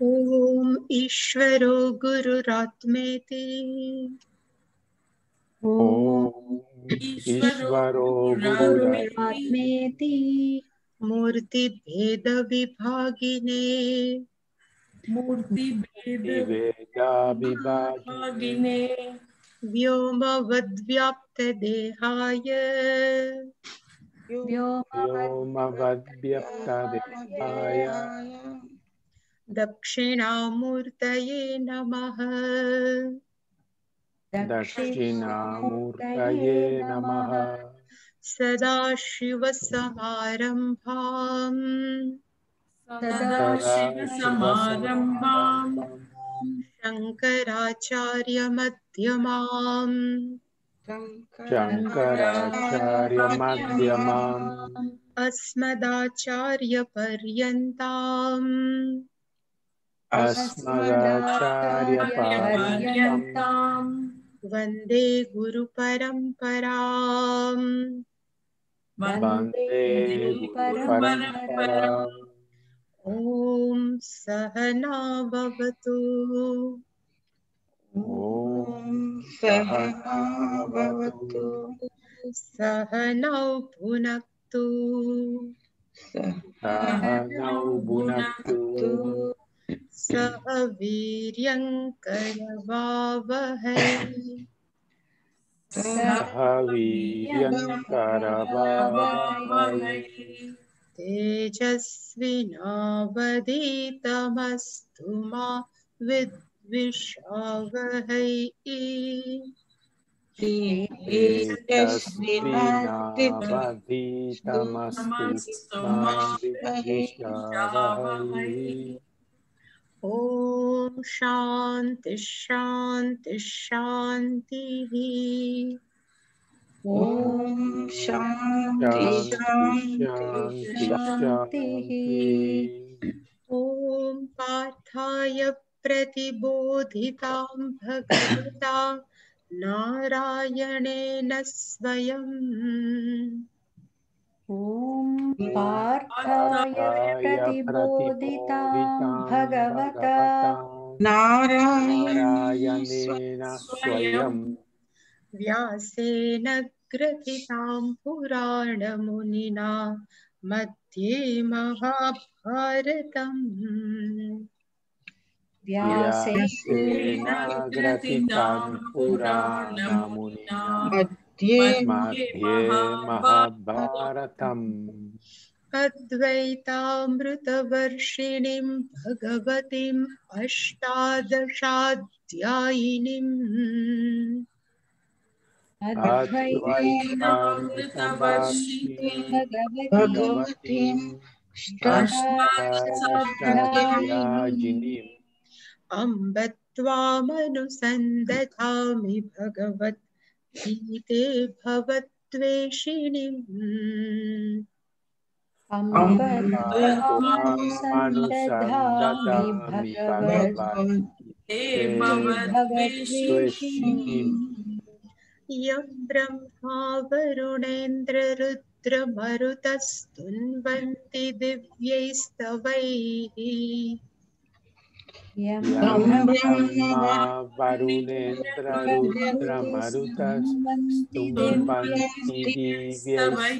ओम ईश्वरो गुरुरात्मेति ओम ईश्वरो गुरुरात्मेति मूर्तिभेद विभागिने मूर्तिभेदा विभागिने व्योमवद्व्याप्त देहाय व्योमवद्व्याप्तदेहाय दक्षिणामूर्तये नमः। दक्षिणामूर्तये नमः। सदाशिवसमारम्भाम् सदाशिवसमारम्भाम् शङ्कराचार्यमध्यमाम् शङ्कराचार्यमध्यमाम् अस्मदाचार्यपर्यन्ताम् अस्मदाचार्यपर्यन्ताम् वन्दे गुरुपरम्पराम्। वन्दे गुरुपरम्पराम्। ॐ सहना भवतु ॐ सहना भवतु सहनौ भुनक्तु सहनौ भुनक्तु सह वीर्यङ्करवावहै सह वीर्यङ्करवावहै तेजस्विनावधीतमस्तु मा विद्विषावहै। तेजस्विनावधीतमस्तु मा विद्विषावहै। ॐ शान्ति शान्ति शान्तिः। ॐ शान्ति शान्ति शान्तिः। ॐ पार्थाय प्रतिबोधितां भगवता नारायणेन स्वयम्। ॐ पार्थाय प्रतिबोधितां भगवता नारायणेन स्वयम् व्यासेन ग्रथितां पुराणमुनिना मध्ये महाभारतम्। व्यासेन ग्रथितां पुराणमुनिना मध्ये महाभारतम्। अद्वैतामृतवर्षिणीं भगवतीम् अष्टादशाध्यायिनीम् अद्वैतामृतवर्षिणीं भगवतीम् अष्टादशाध्यायिनीम् अम्ब त्वामनुसन्दधामि भगवद्गीते भवद्वेषिणीम्। अम्ब त्वामनुसन्दधामि भगवद्गीते भवद्वेषिणीम्। यं ब्रह्मा वरुणेन्द्ररुद्रमरुतस्तुन्वन्ति दिव्यैस्तवैः यं ब्रह्मा वरुणेन्द्ररुद्रमरुतस्तुन्वन्ति दिव्यैस्तवैः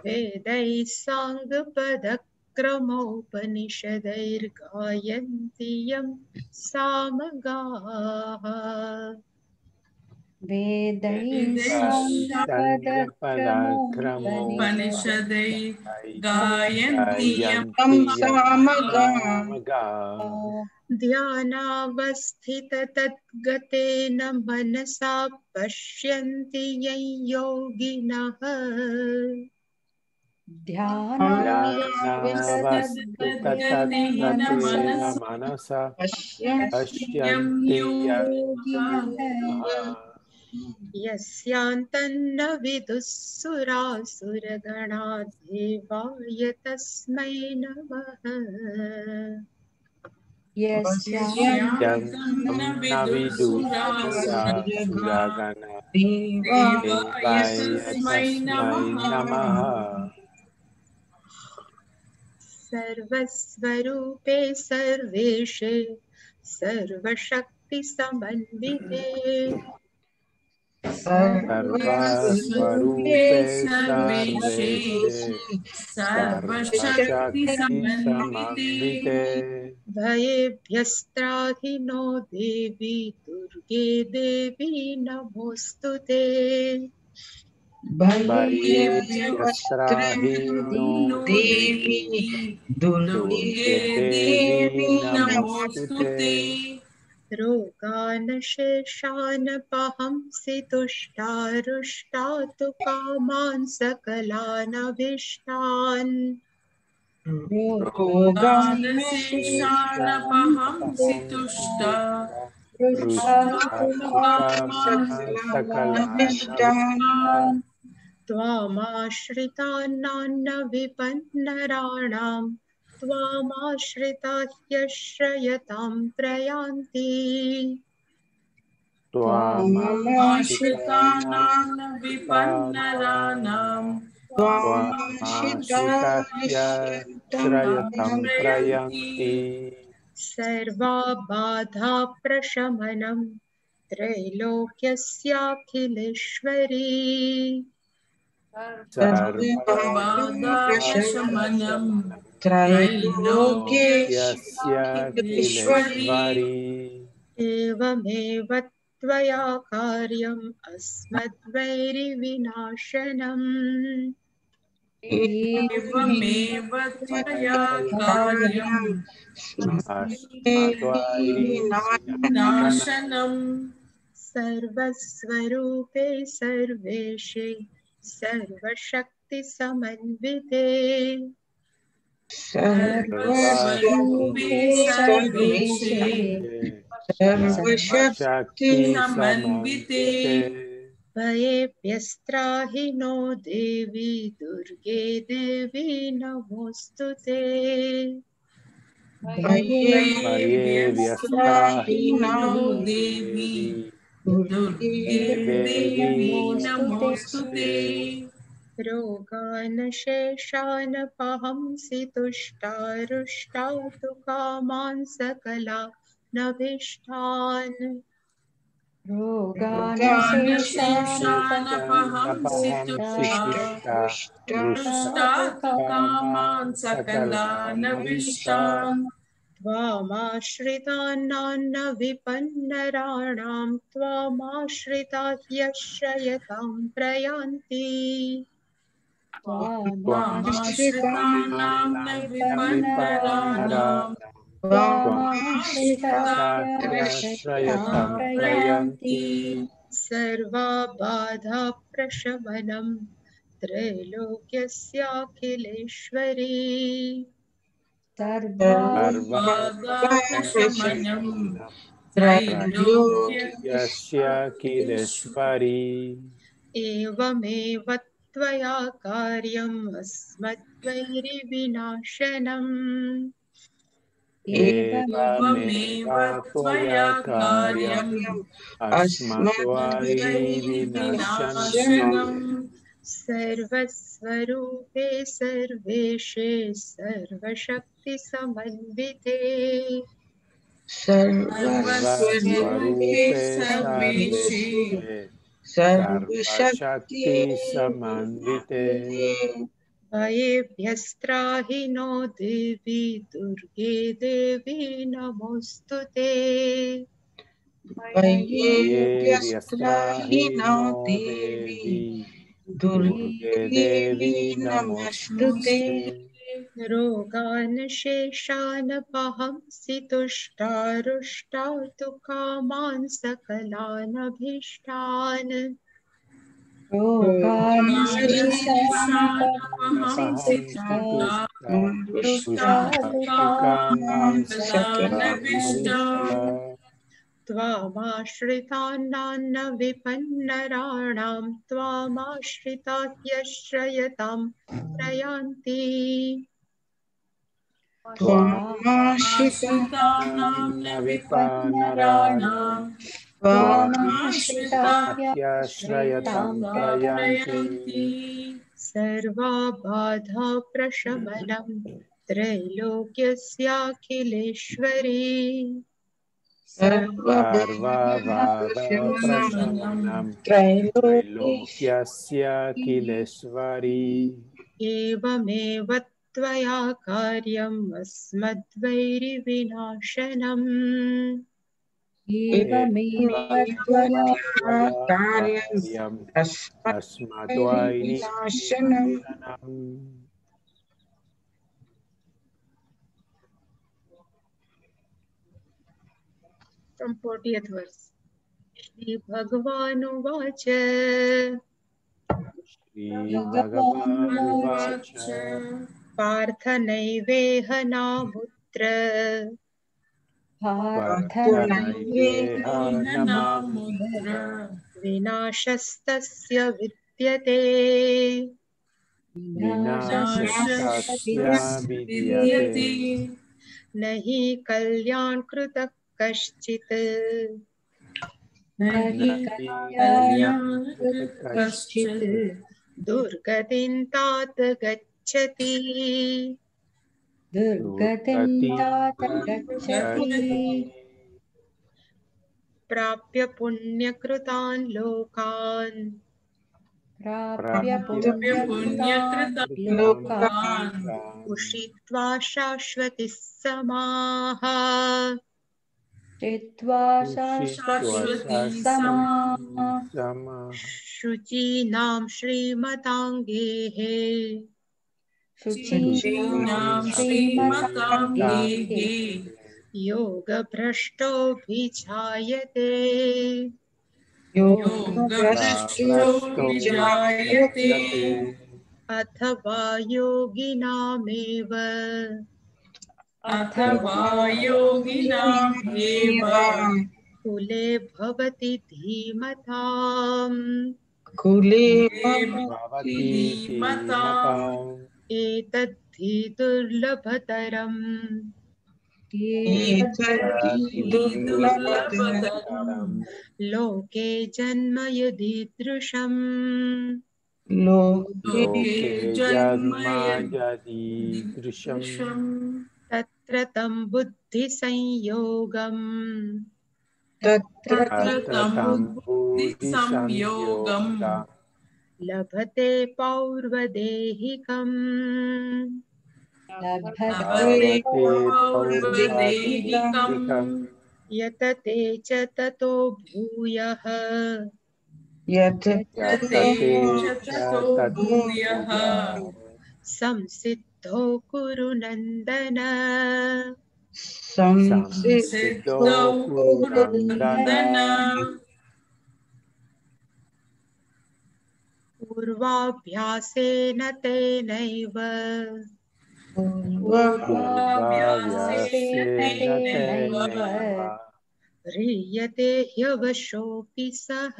वेदैः साङ्गपदक्रमोपनिषदैर्गायन्ति यं सामगाः। वेदैः साङ्गपदक्रमोपनिषदैर्गायन्ति यं सामगाः। ध्यानावस्थिततद्गतेन मनसा पश्यन्ति यं योगिनः ध्यानावस्थिततद्गतेन मनसा पश्यन्ति योगिनः यस्यान्तन्न विदुः सुरासुरगणा देवाय तस्मै नमः। यस्यान्तन्न विदुः सुरासुरगणा देवाय तस्मै नमः। सर्वस्वरूपे सर्वेशे सर्वशक्ति समन्विते सर्वस्वरूपे सर्वेशे सर्वशक्ति समन्विते भयेभ्यस्त्राहि नो देवी दुर्गे देवी नमोस्तुते भयेभ्यस्त्राहि नो देवी दुर्गे देवी नमोस्तुते रोगान् शेषानपहंसि तुष्टारुष्टातु कामान् सकलानभीष्टान् रोगानशेषानपहंसि तुष्टा सकलानभीष्टान् त्वामाश्रितान्नान्न विपन्नराणां त्वामाश्रिता ह्यश्रयतां प्रयान्ति त्वामाश्रितानां विपन्नराणां त्वामाश्रिताह्यश्रयतां प्रयान्ति सर्वाबाधा प्रशमनं त्रैलोक्यस्याखिलेश्वरी सर्वबाधाप्रशमनं त्रैलोक्यस्याखिलेश्वरी एवमेव त्वया कार्यम् अस्मद्वैरिविनाशनम् एवमेव त्वया कार्यम् नाशनम् सर्वस्वरूपे सर्वेशे सर्वशक्तिसमन्विते सर्वस्वरूपे सर्वेशे सर्वशक्ति समन्विते भयेभ्यस्त्राहि नो देवी दुर्गे देवी नमोस्तुते भयेभ्यस्त्राहि नो देवी दुर्गे देवी नमोस्तुते रोगान् शेषानपहंसि तुष्टारुष्टातु कामान् सकलानभीष्टान् रोगानशेषानपहंसि तुष्टातु कामान् सकलानभीष्टान् त्वामाश्रितान्नान्न विपन्नराणां त्वामाश्रिता ह्यश्रयतां प्रयान्ति त्वामाश्रितानां विपन्नराणां त्वामाश्रिताह्यश्रयतां प्रयान्ति सर्वाबाधा प्रशमनं त्रैलोक्यस्याखिलेश्वरी सर्वबाधाप्रशमनं त्रैलोक्यस्याखिलेश्वरी एवमेव त्वया कार्यम् अस्मद्वैरिविनाशनम् एवमेव त्वया कार्यम् अस्मद्वैरिविनाशनम् सर्वस्वरूपे सर्वेशे सर्वशक्तिसमन्विते सर्वस्वरूपे सर्वेशे सर्वशक्ति समन्विते भयेभ्यस्त्राहि नो देवी दुर्गे देवी नमोस्तुते भयेभ्यस्त्राहि नो देवी दुर्गे देवी नमोस्तुते रोगान् शेषानपहंसि तुष्टारुष्टातु कामान् सकलानभीष्टान् रोगानशेषानपहंसि तुष्टातु कामान् सकलानभीष्टान् त्वामाश्रितान्नान्न विपन्नराणां त्वामाश्रिता ह्यश्रयतां प्रयान्ति त्वामाश्रितानां विपन्नराणां त्वामाश्रिताह्यश्रयतां प्रयान्ति सर्वाबाधा प्रशमनं त्रैलोक्यस्याखिलेश्वरी सर्वभावप्रशमनं त्रैलोक्यस्याखिलेश्वरी एवमेव त्वया कार्यम् अस्मद्वैरिविनाशनम् एवमेव त्वया कार्यम् अस्मद्वैरिविनाशनम् From 40th verse. Shri Bhagavanuvaच श्रीभगवानुवाच पार्थ नैवेह नामुत्र पार्थनैवेह नामुत्र विनाशस्तस्य विद्यते विनाशस्तस्य विद्यते न हि कल्याणकृतः कश्चित् न हि कश्चित् दुर्गतिं तात गच्छति दुर्गतिं तात गच्छति प्राप्य पुण्यकृतान् लोकान् प्राप्य पुण्यकृतान् लोकान् उषित्वा शाश्वतिः समाः चित्वा शाश्वती समाः शुचीनां श्रीमताङ्गेः शुचीनां श्रीमताङ्गेः योगभ्रष्टोऽभिजायते योगभ्रष्टोऽभिजायते अथवा योगिनामेव कुले भवति धीमताम् एतद्धि दुर्लभतरम् लोके जन्म यदीदृशम् तत्र तं बुद्धिसंयोगम् लभते पौर्वदेहिकम् यतते च ततो भूयः संसिद्धो कुरु नन्दन पूर्वाभ्यासेन तेनैव ह्रियते ह्यवशोऽपि सः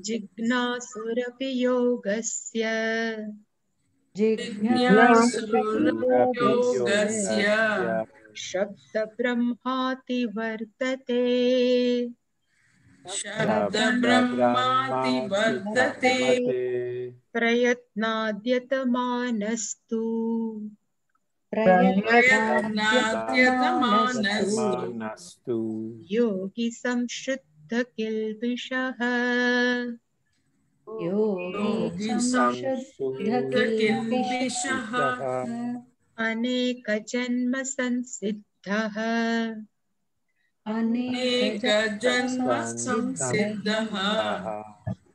जिज्ञासुरपि योगस्य शब्द ब्रह्माति वर्तते प्रयत्नाद्यतमानस्तु योगी संशुद्ध किल्बिषः अनेक जन्म संसिद्धः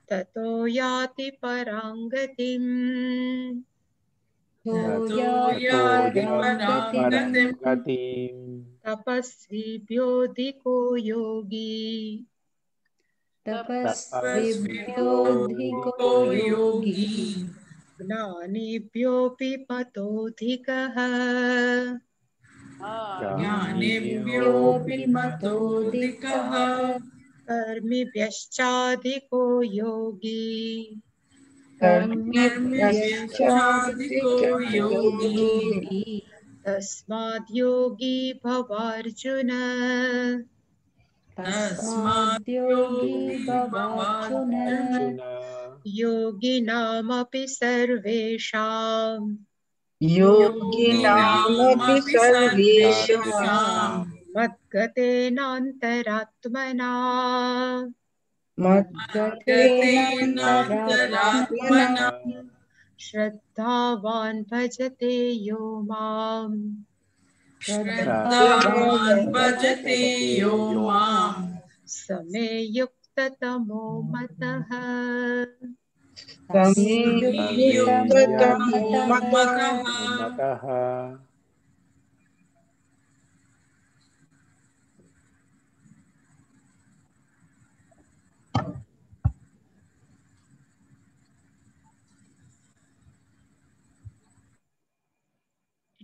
ततो याति पराङ्गतिम् तपस्विभ्योऽधिको योगी ज्ञानिभ्योऽपि मतोऽधिकः कर्मिभ्यश्चाधिको योगी तस्माद् योगी भवार्जुन योगिनामपि सर्वेषां योगिनामपि सर्वेषां सर्वेषां मद्गतेनान्तरात्मना मद्गतेनान्तरात्मना श्रद्धावान् भजते यो माम् श्रद्धावान् भजते यो माम् समे युक्ततमो मतः युक्ततमो मतः। मतः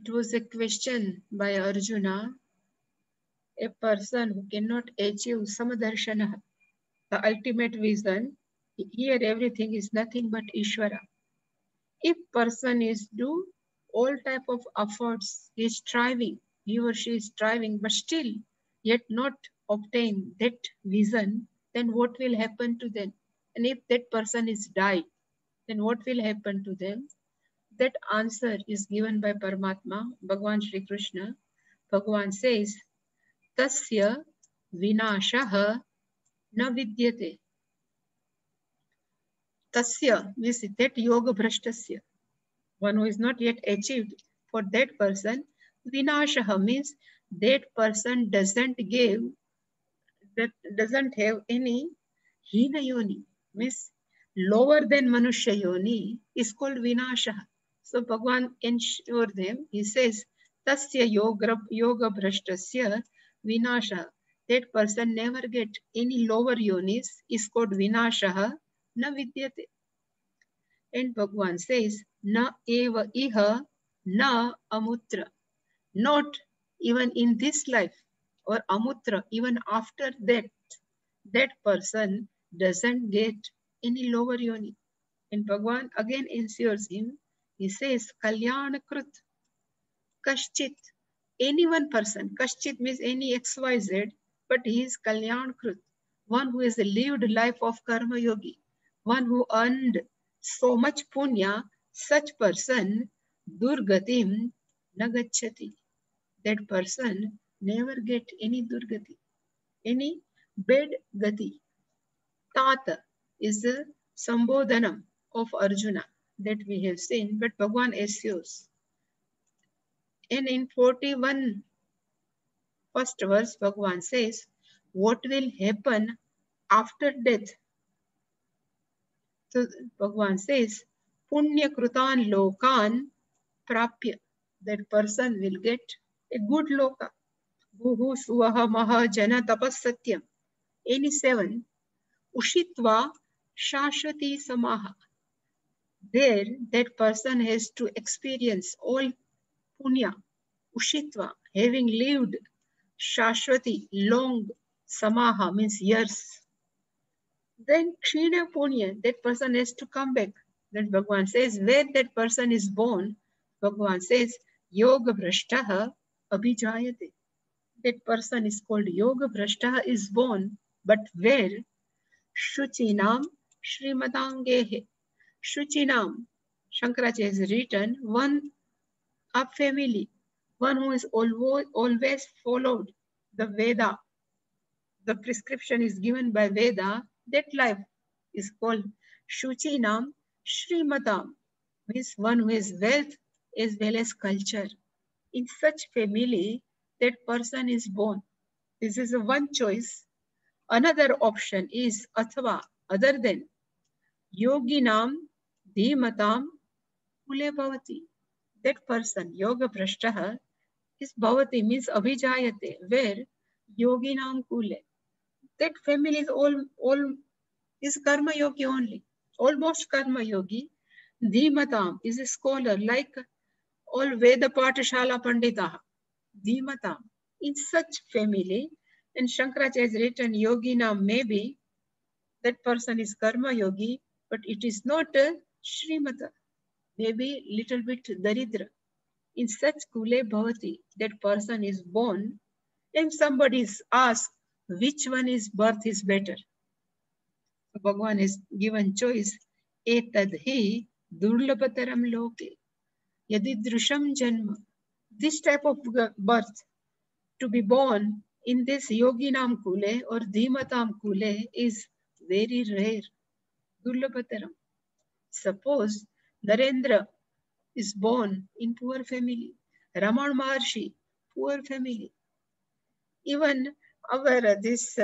It was a question by Arjuna, a person who cannot achieve Samadarshana, the ultimate vision. Here everything is nothing but Ishvara. If person is do all type of efforts, he is striving, he or she is striving, but still yet not obtain that vision, then what will happen to them? And if that person is died, then what will happen to them? That answer is given by Paramatma, Bhagavan Shri Krishna. Bhagavan says, Tasya vinashaha na vidyate. Tasya means that yoga bhrashtasya. One who is not yet achieved, for that person, vinashaha means that person doesn't have any hina yoni, means lower than manushya yoni is called vinashaha. So Bhagavan ensure them, he says, Tasya yoga bhrashtasya vinashaha. That person never get any lower yonis is called vinashaha na vidyate. And Bhagavan says, na eva iha na amutra. Not even in this life or amutra, even after that, that person doesn't get any lower yoni. And Bhagavan again ensures him, he says, Kalyana Krut, Kashchit, any one person, Kashchit means any XYZ, but he is Kalyan Krut, one who has lived life of Karma Yogi, one who earned so much punya, such person, Durgatim Nagachati. That person never get any Durgati, any bad gati. Tata is a Sambodhanam of Arjuna that we have seen, but Bhagavan assures. And in 41 first verse, Bhagavan says, what will happen after death? So Bhagavan says, Punya Krutan Lokan Prapya. That person will get a good loka. Bhuhu Suvaha Maha Jana Tapasatyam. Any 7. Ushitva Shashwati Samaha. There, that person has to experience all punya, ushitva, having lived shashwati, long, samaha means years. Then kshina punya, that person has to come back. Then Bhagavan says, where that person is born, Bhagavan says, yoga bhrashtaha abhijayate. That person is called yoga bhrashtaha is born, but where? Shuchinam Srimadangehe. Shuchinam, Shankaracharya has written, one a family, one who is always followed the Veda. The prescription is given by Veda. That life is called Shuchinam Srimatam, means one who has wealth as well as culture. In such family, that person is born. This is a one choice. Another option is Athava, other than Yoginam Dhimatam Kule Bhavati. That person, Yoga Prashtaha, is Bhavati, means Abhijayate, where Yoginam Kule. That family is all is Karma Yogi only, almost Karma Yogi. Dhimatam is a scholar, like all Veda Patashala Panditaha. Dhimatam. In such family, and Shankaracharya has written Yoginam, maybe that person is Karma Yogi, but it is not a Srimata, maybe little bit Daridra. In such Kule Bhavati, that person is born, and somebody is asked which one is birth is better. So Bhagavan has given choice. एतद् हि दुर्लभतरं लोके यदि जन्म. This type of birth, to be born in this yoginam kule or dhimatam kule, is very rare. Durlabhataram. Suppose Narendra is born in poor family. Raman Maharshi, poor family. Even our this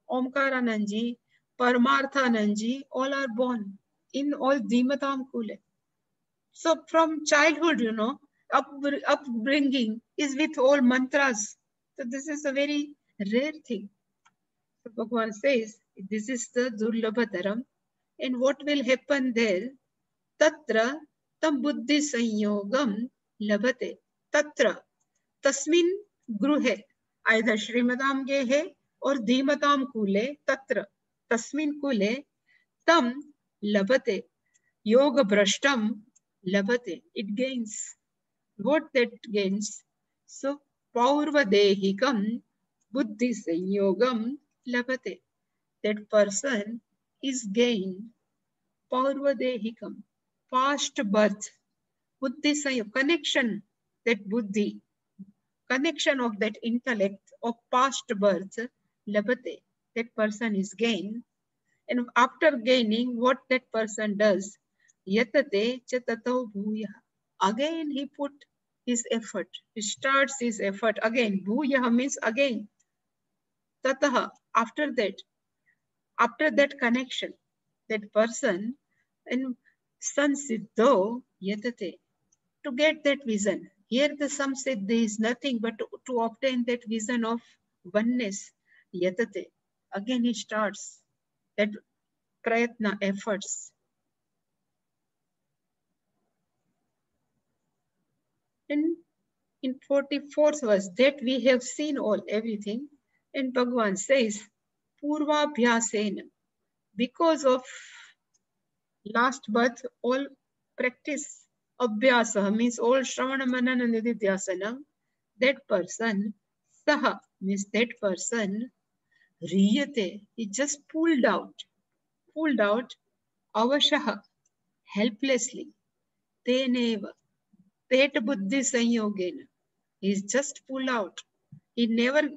Omkaranandji, Paramarthanandji, all are born in all Dhimatam Kule. So from childhood, you know, upbringing is with all mantras. So this is a very rare thing. So Bhagavan says, this is the Durlabhataram. And what will happen there? Tatra tam buddhi sanyogam labhate. Tatra, tasmin gruhe. Either Shrimadam gehe or Dhimatam kule. Tatra, tasmin kule tam labhate. Yoga brashtam labhate. It gains. What that gains? So, paurvadehikam buddhi sanyogam labhate. That person is gained. Paurvadehikam, past birth. Buddhi sanyog, connection, that buddhi, connection of that intellect of past birth, labhate. That person is gained. And after gaining, what that person does? Yatate chatato bhuya. Again he put his effort. He starts his effort again. Bhuya means again. Tataha, after that connection, that person, and sansiddho yatate, to get that vision. Here the some said there is nothing but to obtain that vision of oneness. Yatate. Again he starts that prayatna, efforts. And in 44th verse, that we have seen all everything. And Bhagavan says, Purvabhyasena, because of last birth, all practice, Abhyasa means all Shravana Manana Nididhyasana, that person, Saha means that person, Riyate, he just pulled out, Avashaha, helplessly, Teneva, Tet Buddhi Sanyogena, he is just pulled out. He never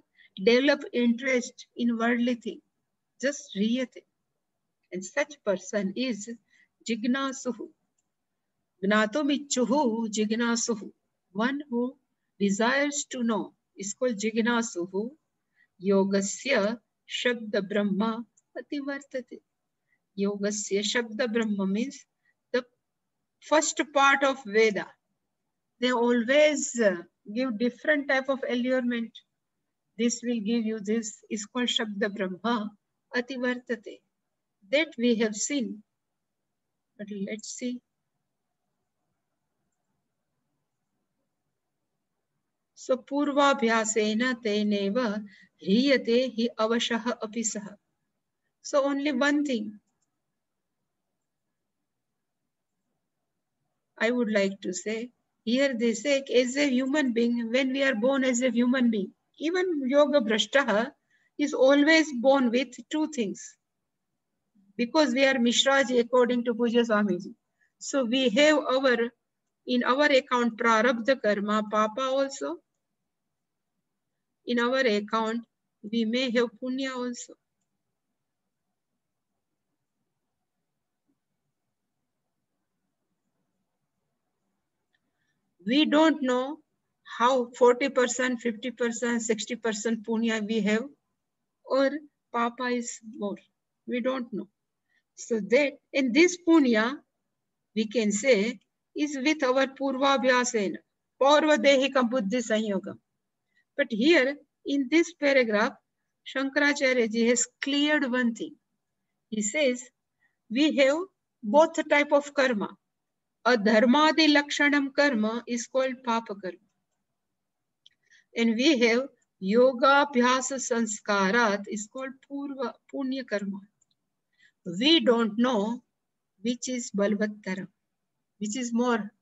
developed interest in worldly thing, just Riyate. And such person is Jignasuhu. Gnatomichuhu Jignasuhu. One who desires to know is called Jignasuhu. Yogasya Shabda Brahma Ativartate. Yogasya Shabda Brahma means the first part of Veda. They always give different type of allurement. This will give you this, is called Shabda Brahma Ativartate. That we have seen. But let's see. So Purvabhyasena teneva hriyate hi avashaha apisaha. So only one thing I would like to say. Here they say, as a human being, when we are born as a human being, even Yoga Brashtaha is always born with two things. Because we are Mishraji according to Puja Swamiji. So we have in our account Prarabdha Karma, Papa also. In our account, we may have Punya also. We don't know how 40%, 50%, 60% Punya we have, or Papa is more. We don't know. So that in this Punya, we can say, is with our Purvabhyasena, Paurvadehika Buddhi Sanyogam. But here, in this paragraph, Shankaracharya ji has cleared one thing. He says, we have both type of karma. A dharmadi lakshanam karma is called papa karma. And we have yoga abhyasa sanskarat is called purva punya karma. We don't know which is balvattaram, which is more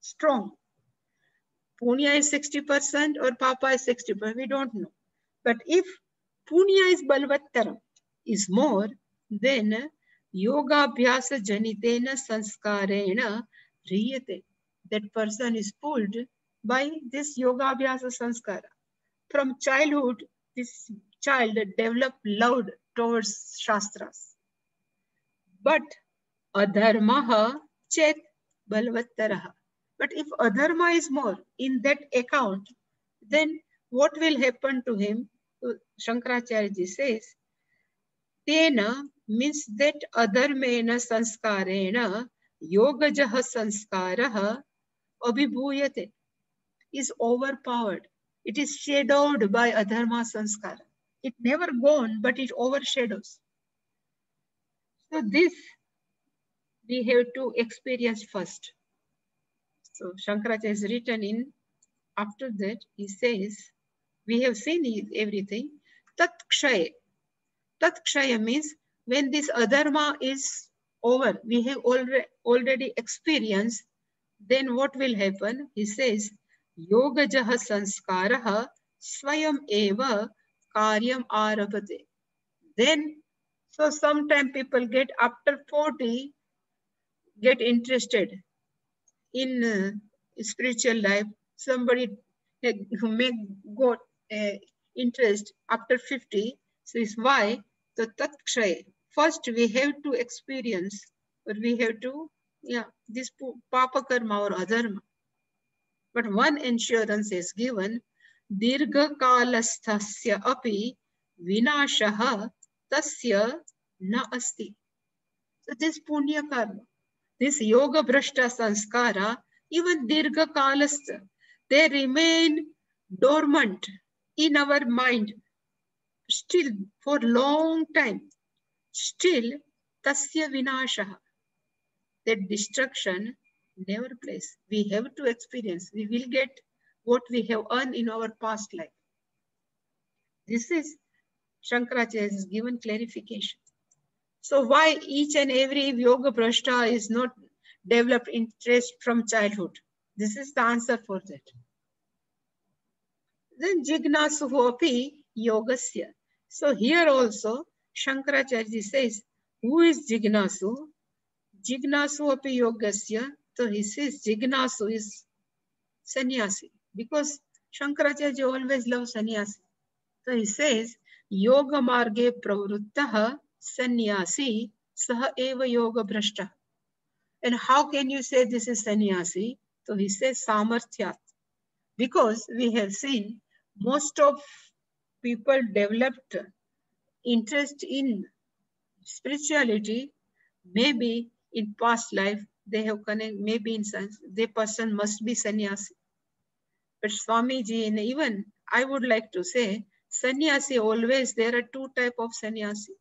strong. Punya is 60% or papa is 60%, we don't know. But if punya is balvattaram, is more, then Yogabhyasa janitena sanskarena hriyate. That person is pulled by this Yogabhyasa sanskara. From childhood, this child developed love towards Shastras. But adharmaha chet balvattaraha. But if adharma is more in that account, then what will happen to him? So Shankaracharya says, Tena means that adharmena sanskarena yogajaha sanskaraha abhibhuyate is overpowered. It is shadowed by adharma sanskara. It never gone, but it overshadows. So this we have to experience first. So Shankaracharya has written in, after that he says, we have seen everything. Tat kshaya. Tat kshaya means when this adharma is over, we have already experienced, then what will happen? He says, yogajaha sanskaraha swayam eva karyam arabhate. Then, so sometimes people get after 40, get interested in spiritual life. Somebody who may go interest after 50. So is why the tat kshaya. First we have to experience, or we have to, this papa karma or adharma. But one insurance is given, dirgha kalasthasya api vinashaha tasya na asti. So this punya karma, this yoga brashta sanskara, even dirgha kalastha, they remain dormant in our mind still for long time. Still tasya vinashaha, that destruction never place. We have to experience. We will get what we have earned in our past life. This is Shankaracharya has given clarification. So why each and every yoga prashta is not developed interest from childhood? This is the answer for that. Then jignasu api yogasya. So here also Shankaracharya says, who is jignasu? Jignasu api yogasya. So he says jignasu is sannyasi, because Shankaracharya always loves sannyasi. So he says yoga marge pravruttaha sannyasi saha eva yoga brashta. And how can you say this is sannyasi? So he says samarthyat, because we have seen most of people developed interest in spirituality, maybe in past life they have connected, maybe in sense, the person must be sannyasi. But Swamiji, and even I would like to say, sannyasi always, there are two types of sannyasi.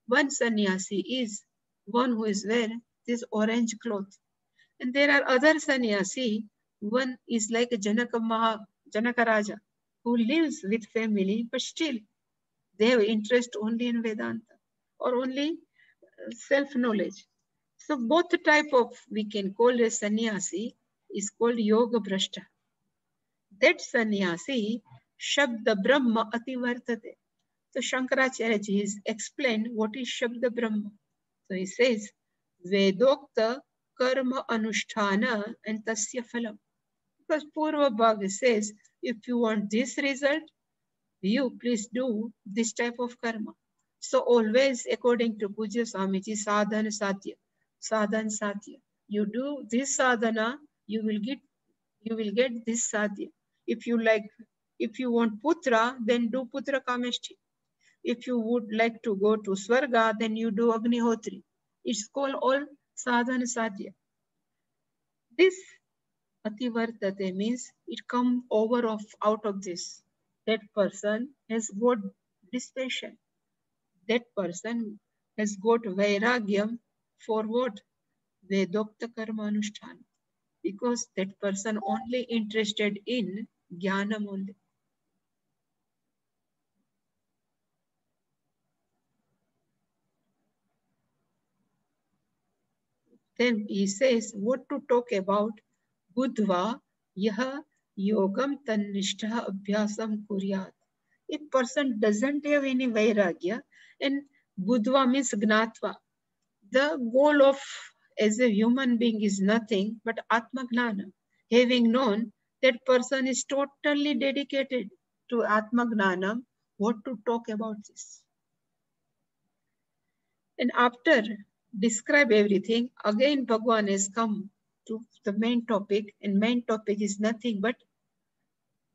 One sannyasi is one who is wearing this orange cloth. And there are other sannyasi, one is like a Janaka Raja, who lives with family, but still they have interest only in Vedanta or only self-knowledge. So both type of, we can call a sannyasi, is called yoga brashta. That sannyasi, Shabda Brahma Ativartate. So Shankaracharya has explained what is Shabda Brahma. So he says, Vedokta Karma Anusthana and Tasya Phalam. Because Purva Bhag says, if you want this result, you please do this type of karma. So always according to Pujya Swamiji, sadhana sadhya, sadhana sadhya. You do this sadhana, you will get this sadhya. If you want putra, then do putra kameshti. If you would like to go to Swarga, then you do Agnihotri. It's called all sadhana sadhya. This Ativartate means it comes out of this. That person has got dispassion. That person has got vairagyam for what? Vedokta karma anushthan. Because that person only interested in jnanam only. Then he says what to talk about. Budva yaha yogam tannishtha abhyasam kuryat. If person doesn't have any vairagya, and budva means gnatva, The goal of as a human being is nothing but Atma Gnana. Having known that person is totally dedicated to Atma Gnana, what to talk about this? And after describe everything, again Bhagwan has come to the main topic, and main topic is nothing but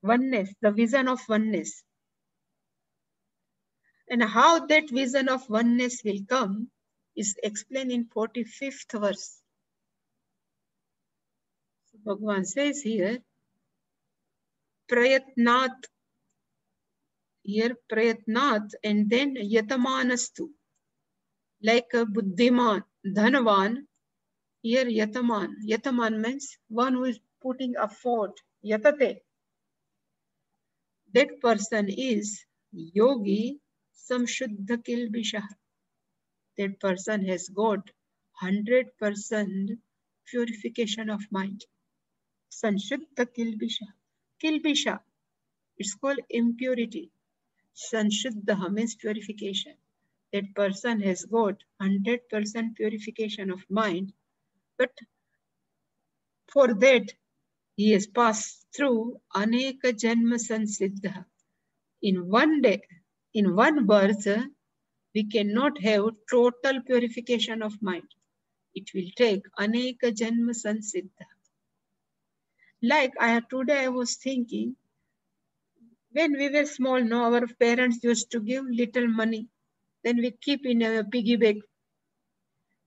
oneness, the vision of oneness. And how that vision of oneness will come is explained in 45th verse. So Bhagwan says here, Prayatnat, here Prayatnat, and then Yatamanastu, like a Buddhiman, Dhanavan, here Yataman. Yataman means one who is putting a fort, Yatate. That person is Yogi Samshuddha Kilbishah. That person has got 100% purification of mind. Samshuddha Kilbishah. Kilbisha, it's called impurity. Samshuddha means purification. That person has got 100% purification of mind, but for that he has passed through Aneka Janma Sansiddha. In one day, in one birth, we cannot have total purification of mind. It will take Aneka Janma Sansiddha. Like today I was thinking, when we were small, no, our parents used to give little money. Then we keep in a piggy bank.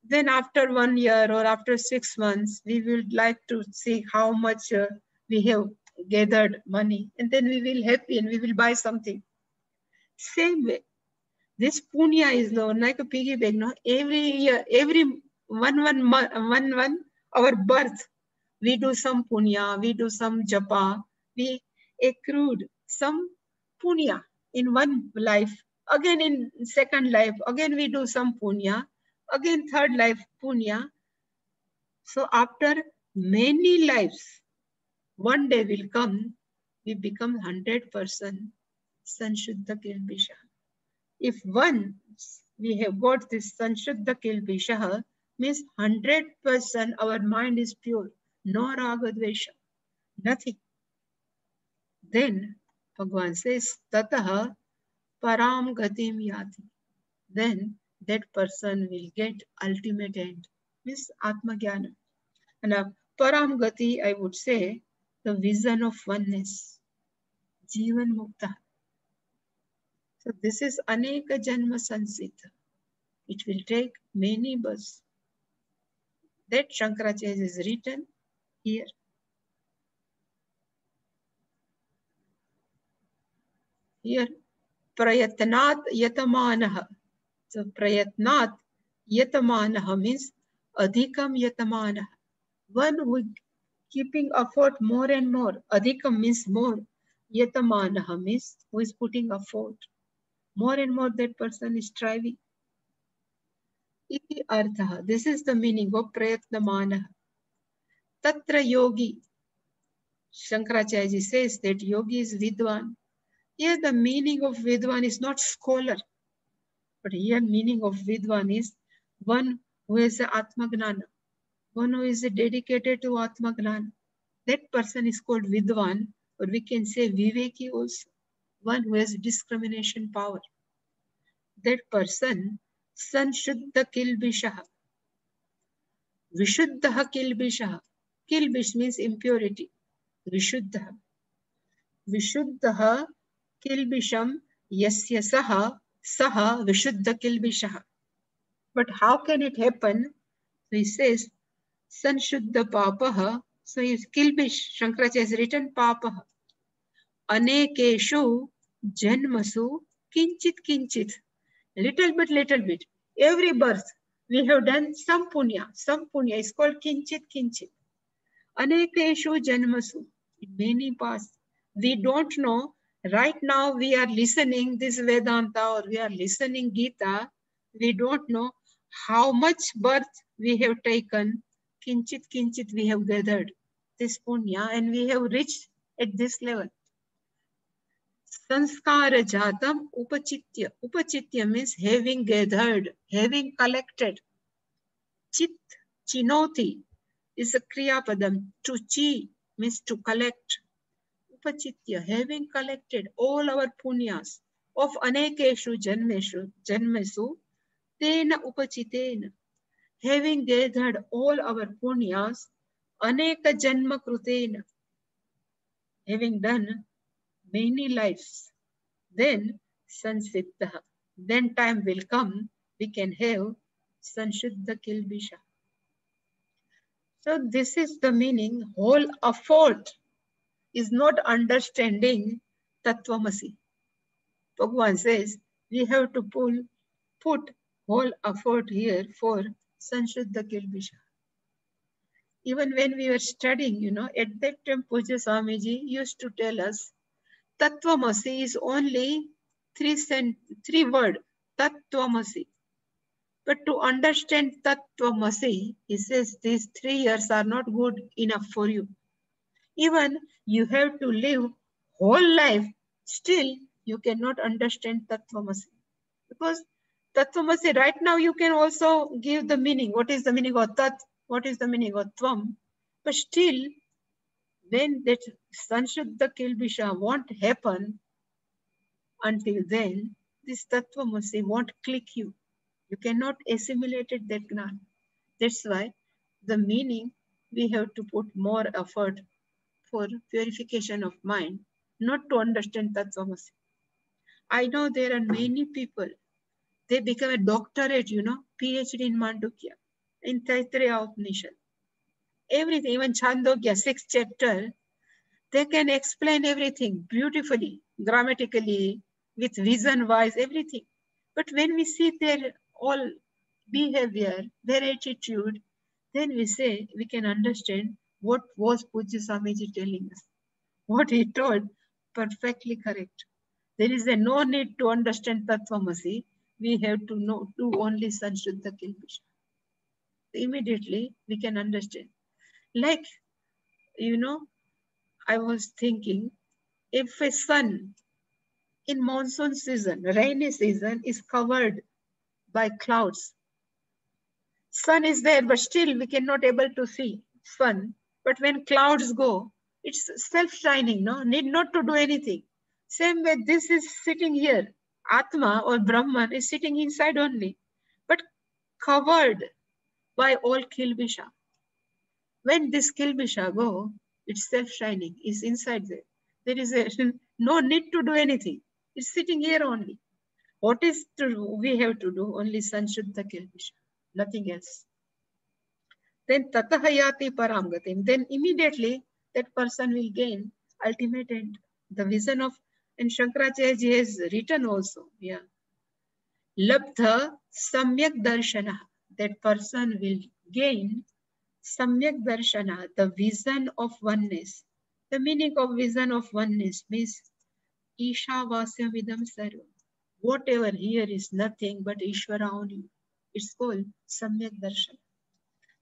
Then after 1 year or after 6 months, we would like to see how much we have gathered money. And then we will happy and we will buy something. Same way, this punya is like a piggy bank. No? Every year, every one our birth, we do some punya, we do some japa, we accrued some punya in one life. Again in second life, again we do some punya, again third life punya. So after many lives, one day will come, we become 100% Sanshuddha Kilbisha. If once we have got this Sanshuddha Kilbisha, means 100% our mind is pure, no raga dvesha, nothing. Then Bhagwan says, Tataha Param Gatim Yati. Then that person will get ultimate end, means Atma Jnana. And Param Gati, I would say, the vision of oneness, Jivan Mukta. So this is Aneka Janma Sansita. It will take many births. That Shankaracharya is written here. Here, Prayatnat Yatamanaha. So Prayatnat Yatamanaha means Adhikam Yatamanaha. One who keeping effort more and more. Adhikam means more. Yatamanaha means who is putting effort. More and more that person is striving. Iti artha. This is the meaning of Prayatnamanaha. Tatra yogi. Shankaracharya says that yogi is Vidwan. Here the meaning of Vidwan is not scholar. But here meaning of Vidwan is one who is Atma Gnana. One who is dedicated to Atma Gnana. That person is called Vidwan, or we can say Viveki also. One who has discrimination power. That person, Sanshuddha Kilbishaha. Vishuddha Kilbishaha. Kilbish means impurity. Vishuddha. Vishuddha Kilbisham Yasya Saha Vishuddha Kilbishaha. But how can it happen? So he says, Sanshuddha Papaha. So his Kilbish, Shankaracharya has written Papaha. Anekeshu Janmasu Kinchit Kinchit. Little bit. Every birth we have done some punya. Some punya is called Kinchit Kinchit. Anekeshu Janmasu. In many past. We don't know. Right now we are listening this Vedanta or we are listening Gita. We don't know how much birth we have taken. Kinchit Kinchit we have gathered this punya and we have reached at this level. Sanskara Jatam Upachitya. Upachitya means having gathered, having collected. Chit, chinoti is a kriya padam. To chi means to collect. Upachitya, having collected all our punyas of anekeshu janmesu, tena upachitena, having gathered all our punyas, aneka janma krutena, having done many lives, then sansiddha, then time will come, we can have sanshuddha kilbisha. So this is the meaning. Whole effort is not understanding Tattvamasi. Bhagavan says we have to put whole effort here for Sanshuddha Kilbisha. Even when we were studying, at that time Pujya Swamiji used to tell us Tattvamasi is only three word, Tattvamasi. But to understand Tattvamasi, he says these 3 years are not good enough for you. Even you have to live whole life, still you cannot understand Tattvamasi. Because Tattvamasi, right now you can also give the meaning. What is the meaning of Tat? What is the meaning of Tvam? But still, when that Sanshuddha Kilbisha won't happen, until then, this Tattvamasi won't click you. You cannot assimilate it, that Gnan. That's why the meaning, we have to put more effort for purification of mind, not to understand Tattvamasi. I know there are many people, they become a doctorate, PhD in Mandukya, in Taittiriya Upanishad. Everything, even Chandogya, 6th chapter, they can explain everything beautifully, grammatically, with vision-wise, everything. But when we see their all behavior, their attitude, then we say, we can understand what was Pujya Swamiji telling us. What he told, perfectly correct. There is no need to understand Tattvamasi. We have to know to only Sanshuddha Kilbisha. Immediately we can understand. Like, I was thinking, if a sun in monsoon season, rainy season is covered by clouds, sun is there, but still we cannot able to see sun. But when clouds go, it's self-shining, no? Need not to do anything. Same way, this is sitting here. Atma or Brahman is sitting inside only, but covered by all Kilbisha. When this Kilbisha go, it's self-shining, it's inside there. There is no need to do anything. It's sitting here only. What is we have to do? Only Sanshuddha Kilbisha, nothing else. Then Tatahayati Paramgatim. Then immediately that person will gain ultimate end. The vision of, and Shankaracharya ji has written also, Labdha Samyak Darshana. That person will gain Samyak Darshana, the vision of oneness. The meaning of vision of oneness means Isha Vasyamidam Sarvam. Whatever here is nothing but Ishvara only. It's called Samyak Darshana.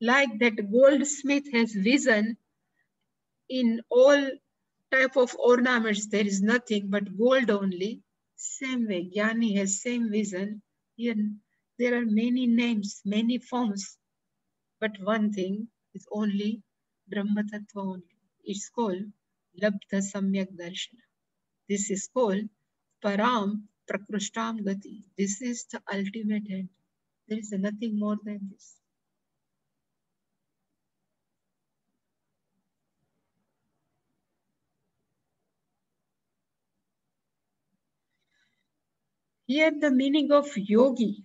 Like that goldsmith has vision in all type of ornaments, there is nothing but gold only. Same way, Jnani has same vision. Here, there are many names, many forms, but one thing is only Brahma Tattva only. It's called Labdha Samyak Darshana. This is called Param Prakrushtam Gati. This is the ultimate end. There is nothing more than this. Here the meaning of yogi,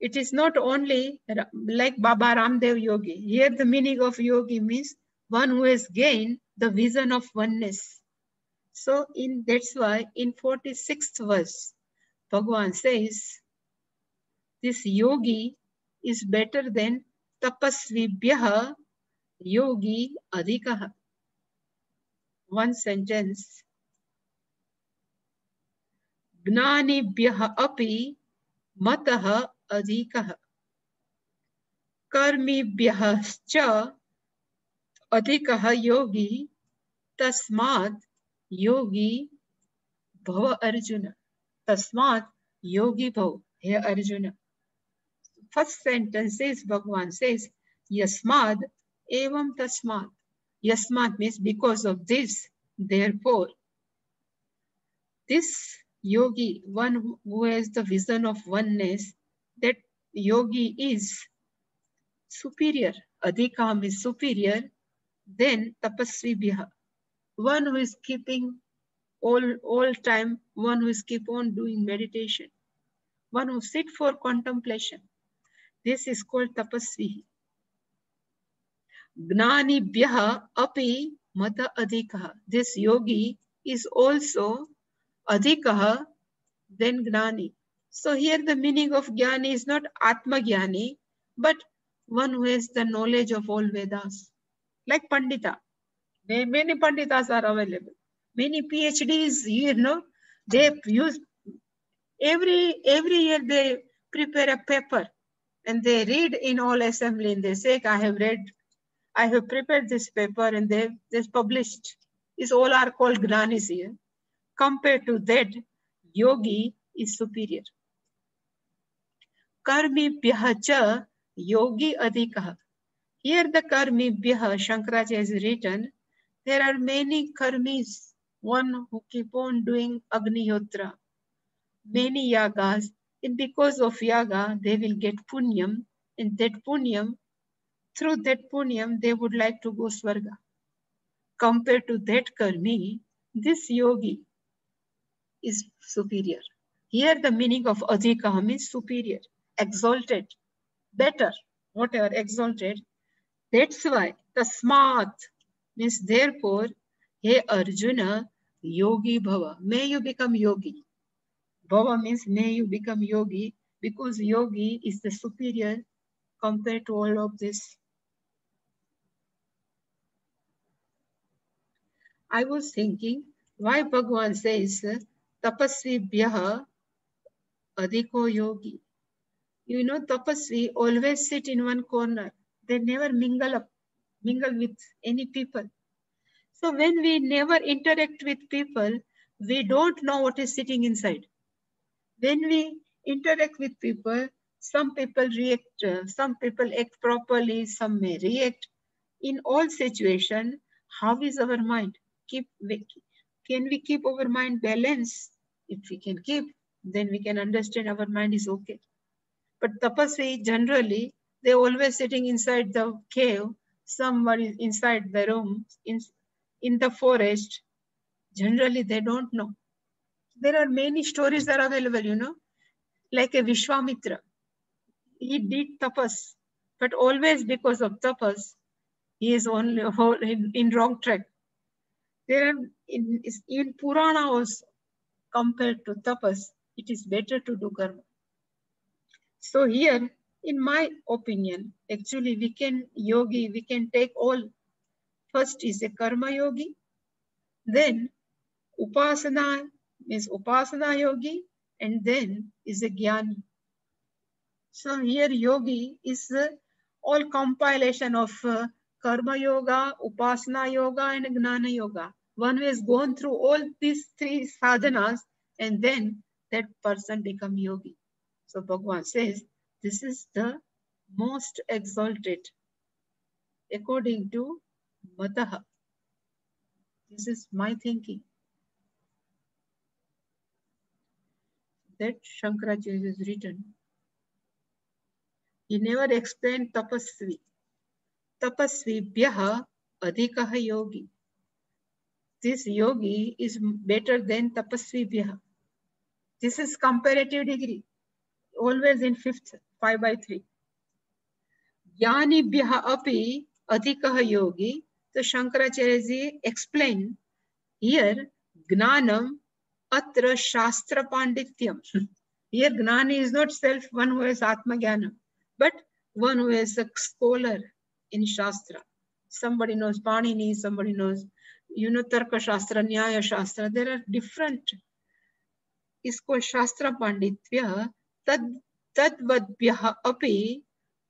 it is not only like Baba Ramdev yogi. Here the meaning of yogi means one who has gained the vision of oneness. So that's why in 46th verse, Bhagavan says, this yogi is better than tapasvibhyaha yogi adhikaha. One sentence. Gnanibhyaha api mataha adhikaha. Karmibhyaha cha adhikaha yogi tasmat yogi bhava Arjuna. Tasmat yogi bhava, he Arjuna. first sentence is Bhagavan says, Yasmad evam tasmad. Yasmad means because of this, therefore. This yogi, one who has the vision of oneness, that yogi is superior. Adhikam is superior than tapasvi biha. One who is keeping all time, one who is keep on doing meditation, one who sit for contemplation. This is called tapasvi. Gnani bhyaha api mata adhikaha. This yogi is also adhikaha than gnani. So here the meaning of jnani is not atma jnani, but one who has the knowledge of all Vedas. Like Pandita. Many Panditas are available. Many PhDs, you know, they use every year they prepare a paper and they read in all assembly and they say, I have prepared this paper and they've published. These all are called Gnanis here. Compared to that, yogi is superior. Karmi bhyacha yogi adhikaha. Here the karmi bhyaha, Shankaracharya has written, there are many karmis, one who keep on doing Agnihotra, many yagas, and because of yaga, they will get punyam, and that punyam, through that punyam, they would like to go swarga. Compared to that karmi, this yogi is superior. Here the meaning of adhikam is superior, exalted, better, whatever, exalted. That's why tasmat means therefore, hey Arjuna, yogi bhava. May you become yogi. Bhava means may you become yogi, because yogi is the superior compared to all of this. I was thinking why Bhagavan says tapasvi bhyaha adhiko yogi. You know, tapasvi always sit in one corner. They never mingle with any people. So when we never interact with people, we don't know what is sitting inside. When we interact with people, some people react, some people act properly, some may react. In all situations, how is our mind? Can we keep our mind balanced? If we can keep, then we can understand our mind is okay. But tapasvi, generally, they're always sitting inside the cave, somebody inside the room, in the forest. Generally, they don't know. There are many stories that are available, you know, like a Vishwamitra. He did tapas, but always because of tapas, he is only in wrong track. There are in Purana also, compared to tapas, it is better to do karma. So here, in my opinion, actually we can take all. First is a karma yogi, then upasana means upasana yogi, and then is a jnani. So here yogi is all compilation of karma yoga, upasana yoga, and gnana yoga. One who has gone through all these three sadhanas, and then that person become yogi. So Bhagavan says, this is the most exalted according to Mataha. This is my thinking. That Shankaracharya has written. He never explained tapasvi. Tapasvi bhyaha adhikaha yogi. This yogi is better than tapasvi bhyaha. This is comparative degree. Always in fifth, 5/3. Jnani bhyaha api adhikaha yogi. So Shankaracharya ji explained here gnanam atra shastra pandityam. Here gnani is not self one who has atma jnana, but one who is a scholar in shastra. Somebody knows Panini, somebody knows, you know, Tarka Shastra, Nyaya Shastra. There are different. Is called Shastra Panditya. Tadvadbhyaha api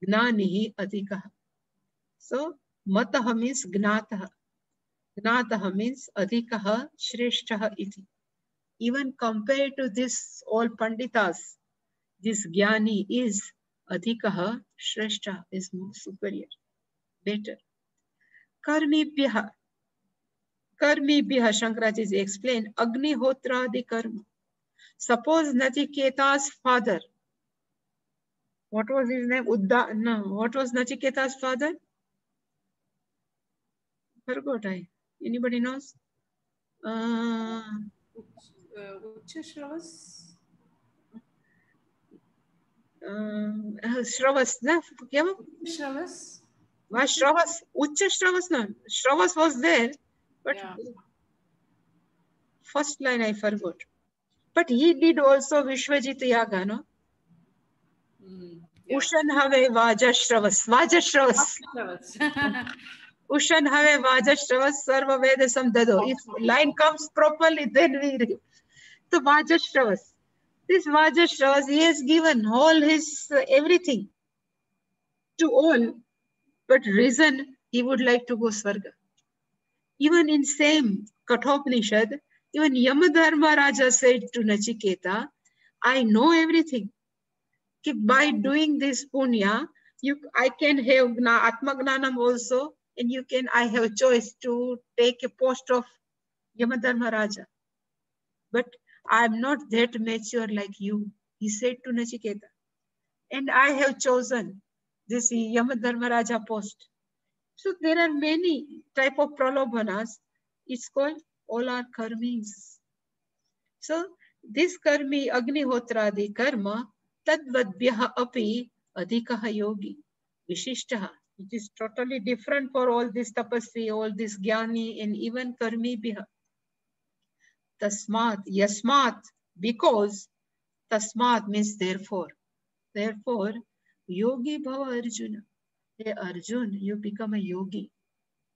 gnanihi adhikaha. So mataha means gnataha. Gnataha means adhikaha shreshtaha iti. Even compared to this all panditas, this jnani is Adhikaha Shrestha is more superior, better. Karmibhyaha. Karmibhyaha, Shankaracharya explained, Agnihotradi karma. Suppose Nachiketa's father, what was his name? What was Nachiketa's father? Forgot I. Anybody knows? Uchashravas. Shravas, na? Shravas. Was Shravas? Ucha Shravas, no. Shravas was there, but Yeah. first line I forgot. But he did also Vishwajit Yaga, no? Yeah. Ushan have Vajashravas. Vajashravas. Shravas. Ushan have Vajashravas Sarva Vedasam Dado. If line comes properly, then we read. So Vajashravas. This Vajashravas, he has given all his everything to all, but reason he would like to go Swarga. Even in same Kathopanishad, even Yamadharma Raja said to Nachiketa, I know everything. By doing this punya, I can have Atmagnanam also, and I have choice to take a post of Yamadharma Raja. But I am not that mature like you, he said to Nachiketa. And I have chosen this Yamadharma Raja post. So there are many type of pralobhanas. It's called all are karmis. So this karmi agnihotradi karma tadvadbhyaha api adhikaha yogi vishishtaha. It is totally different for all this tapasvi, all this jnani, and even karmi bhiha. Tasmat, yasmat, because tasmat means therefore. Therefore, yogi bhava Arjuna. Hey Arjun, you become a yogi.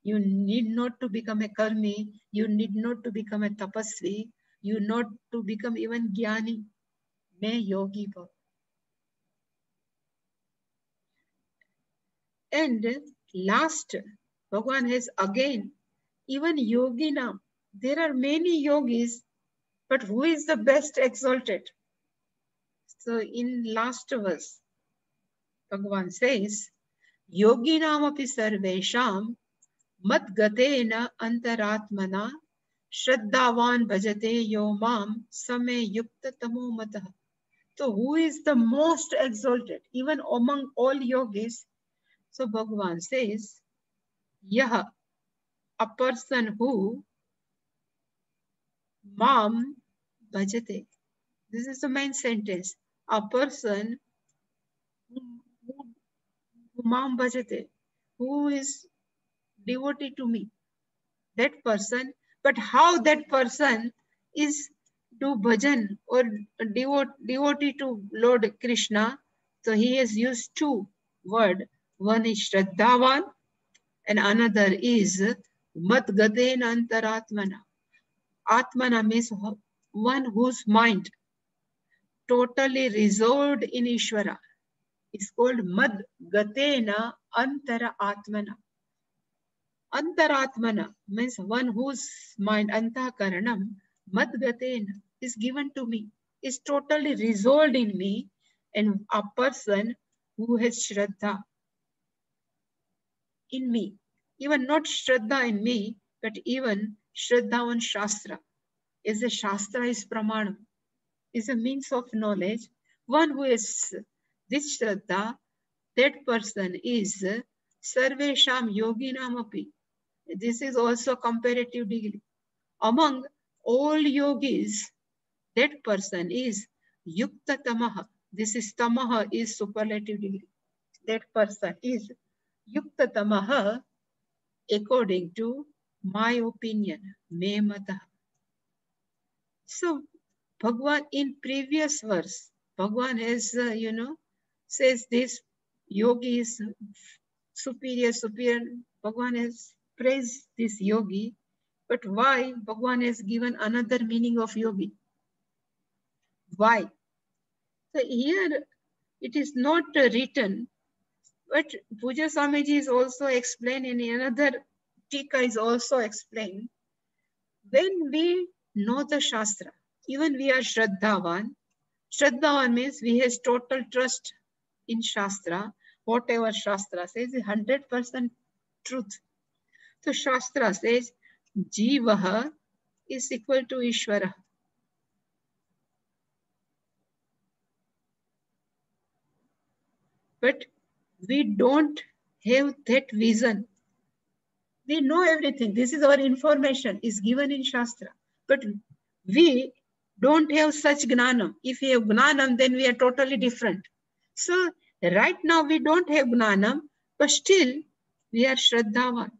You need not to become a karmi. You need not to become a tapasvi. You not to become even jnani. May yogi bhava. And last, Bhagavan has again, even yogina. There are many yogis, but who is the best exalted? So in last verse, Bhagavan says, yoginam api sarvesham madgatena antaratmana shraddhavan bhajate yo mam same yukta tamo matah. So who is the most exalted, even among all yogis? So Bhagavan says, Yaha, a person who mam bhajate. This is the main sentence. A person who mam bhajate, who is devotee to me. That person, but how that person is do bhajan or devotee to Lord Krishna. So he has used two words. One is Shraddhavan and another is Madgadena Antaratmana. Atmana means one whose mind totally resolved in Ishvara. It's called Madgatena Antara Atmana. Antaratmana means one whose mind, Antakaranam, Madgatena, is given to me, is totally resolved in me, and a person who has Shraddha in me. Even not Shraddha in me, but even Shraddha on Shastra. Is a Shastra is Pramanam, is a means of knowledge. One who is this Shraddha, that person is Sarvesham Yoginam api. This is also comparative degree. Among all yogis, that person is Yukta Tamaha. This is Tamaha is superlative degree. That person is Yukta Tamaha according to my opinion, me mata. So Bhagwan in previous verse, Bhagwan has, says this yogi is superior. Bhagwan has praised this yogi, but why Bhagwan has given another meaning of yogi? Why? So here it is not written, but Puja Swamiji is also explained in another Tika is also explained. When we know the Shastra, even we are Shraddhavan. Shraddhavan means we have total trust in Shastra, whatever Shastra says is 100% truth. So Shastra says Jivaha is equal to Ishvara. But we don't have that vision. We know everything. This is our information is given in Shastra. But we don't have such gnanam. If we have gnanam, then we are totally different. So right now we don't have gnanam, but still we are Shraddhavan.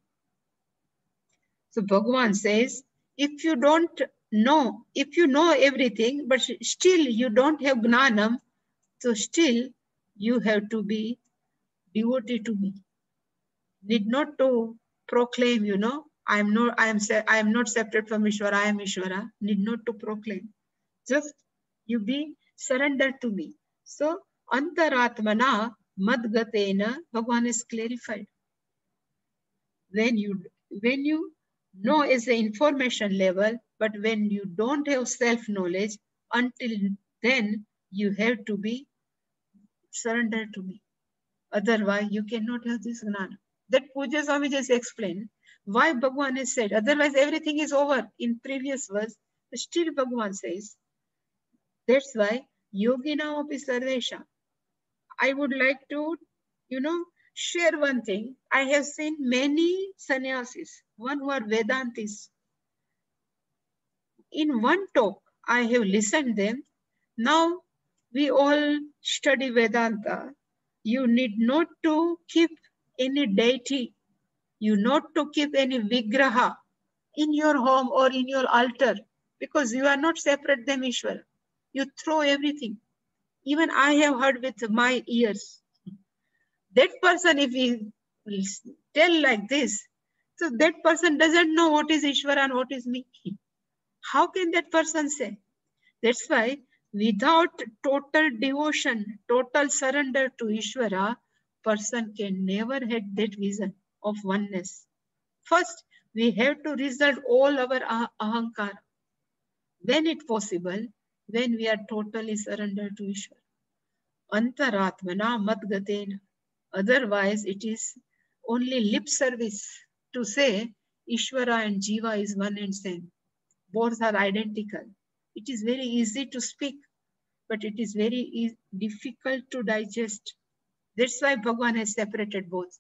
So Bhagavan says, if you don't know, if you know everything, but still you don't have gnanam, so still you have to be devotee to me. Need not to proclaim, you know, I am not separate from Ishvara, I am Ishvara. Need not to proclaim. Just you be surrendered to me. So antaratmana madgatena, Bhagavan is clarified. When you know is the information level, but when you don't have self-knowledge, until then you have to be surrendered to me. Otherwise, you cannot have this gnana. That Pujya Swami just explained why Bhagavan has said, otherwise everything is over in previous verse. Still Bhagavan says, that's why Yoginam api sarvesha. I would like to, you know, share one thing. I have seen many sannyasis, one who are Vedantis. In one talk, I have listened them. Now we all study Vedanta. You need not to keep any deity. You not to keep any vigraha in your home or in your altar, because you are not separate them, Ishvara. You throw everything. Even I have heard with my ears. That person, if he will tell like this, so that person doesn't know what is Ishvara and what is me. How can that person say? That's why without total devotion, total surrender to Ishvara, person can never have that vision of oneness. First, we have to resolve all our ahankara. When it's possible, when we are totally surrendered to Ishvara. Antaratmana madgatena. Otherwise, it is only lip service to say Ishvara and Jiva is one and same. Both are identical. It is very easy to speak, but it is very difficult to digest. That's why Bhagavan has separated both.